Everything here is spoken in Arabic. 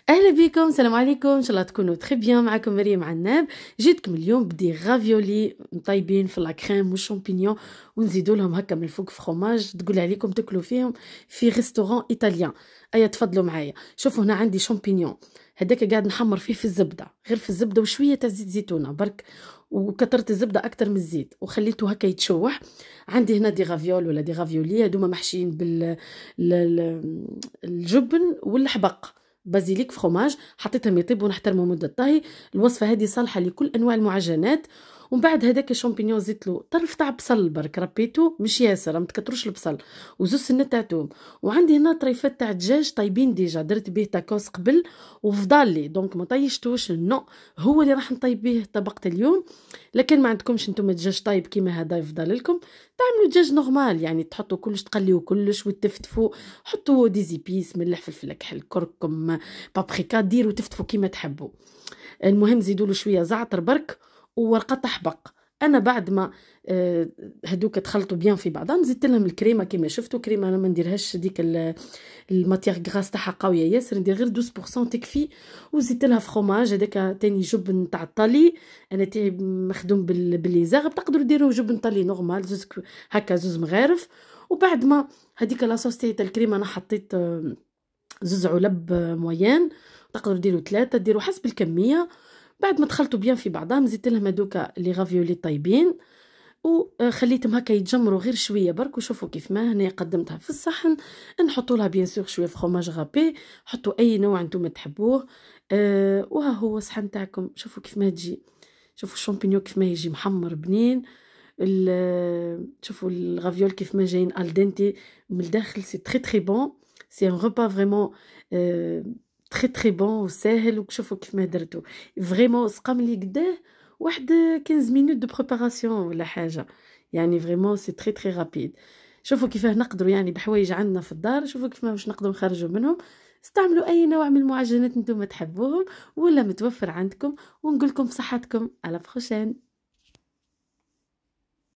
اهلا بكم، السلام عليكم، ان شاء الله تكونوا تري بيان. معكم مريم عناب. جيتكم اليوم بدي غافيولي مطيبين في لاكريم والشامبينيون ونزيدوا لهم هكا من الفوق فخوماج تقول عليكم تاكلوا فيهم في ريستورون ايطاليان. ايا تفضلوا معايا. شوفوا هنا عندي شامبينيون، هداك قاعد نحمر فيه في الزبده، غير في الزبده وشويه تاع زيت زيتونه برك، وكثرت الزبده اكثر من الزيت وخليته هكا يتشوح. عندي هنا دي غافيول ولا دي غافيولي، هذوما محشيين الجبن والحبق، بازيليك فخوماج، حطيتهم يطيبوا ونحترموا مده الطهي. الوصفه هذه صالحه لكل انواع المعجنات. ومن بعد هذاك الشامبينيون زدت له طرف تاع بصل برك، ربيته مش ياسر، ما تكتروش البصل، وزوز سنه تاع توم. وعندي هنا طريفات تاع دجاج طيبين ديجا، درت به تاكوس قبل وفضل لي دونك ما طيشتوش، نو هو اللي راح نطيب به طبقه اليوم. لكن ما عندكمش نتوما دجاج طيب كيما هذا يفضل لكم، تعملوا دجاج نورمال، يعني تحطوا كلش، تقليوا كلش وتفتفوا، حطوا دي زيبيس، ملح، فلفل كحل، كركم، بابريكا، ديروا تفتفوا كيما تحبوا. المهم زيدوا له شويه زعتر برك وورقه حبق. انا بعد ما هذوك تخلطوا بيان في بعضهم زدت لهم الكريمه كيما شفتوا. كريمه انا ما نديرهاش ديك الماتيغ غراس تاعها قويه ياسر، ندير غير 12% تكفي. وزدت لها فخوماج هذاك تاني جبن تاع الطالي، انا تاعي مخدوم بالليزاغ، تقدروا ديروا جبن طالي نورمال، زوز هكا، زوز مغارف. وبعد ما هذيك لاصوص تاع الكريمه انا حطيت زوز علب مويان، تقدروا ديروا 3، ديروا حسب الكميه. بعد ما تخلطوا بيان في بعضهم زدت لهم هذوك لي غافيولي طيبين وخليتهم هكا يتجمروا غير شويه برك. وشوفوا كيف ما هنا قدمتها في الصحن. نحطوا لها بيان سور شويه فخوماج غابي، حطوا اي نوع انتم تحبوه. وها هو الصحن تاعكم، شوفوا كيف ما تجي، شوفوا الشامبينيون كيف ما يجي محمر بنين، شوفوا الغافيول كيف ما جايين الدنتي من الداخل. سي تري تري بون، سي ان ريبا فريمون تري تري بون وساهل. وشوفوا كيف ما درتو فريمون سقام لي قداه واحد 15 مينوت دو بريباراسيون ولا حاجه، يعني فريمون سي تري تري رابيد. شوفوا كيفاه نقدروا يعني بحوايج عندنا في الدار، شوفوا كيف ما باش نقدروا نخرجوا منهم. استعملوا اي نوع من المعجنات انتم تحبوهم ولا متوفر عندكم، ونقول لكم بصحتكم على بروشين.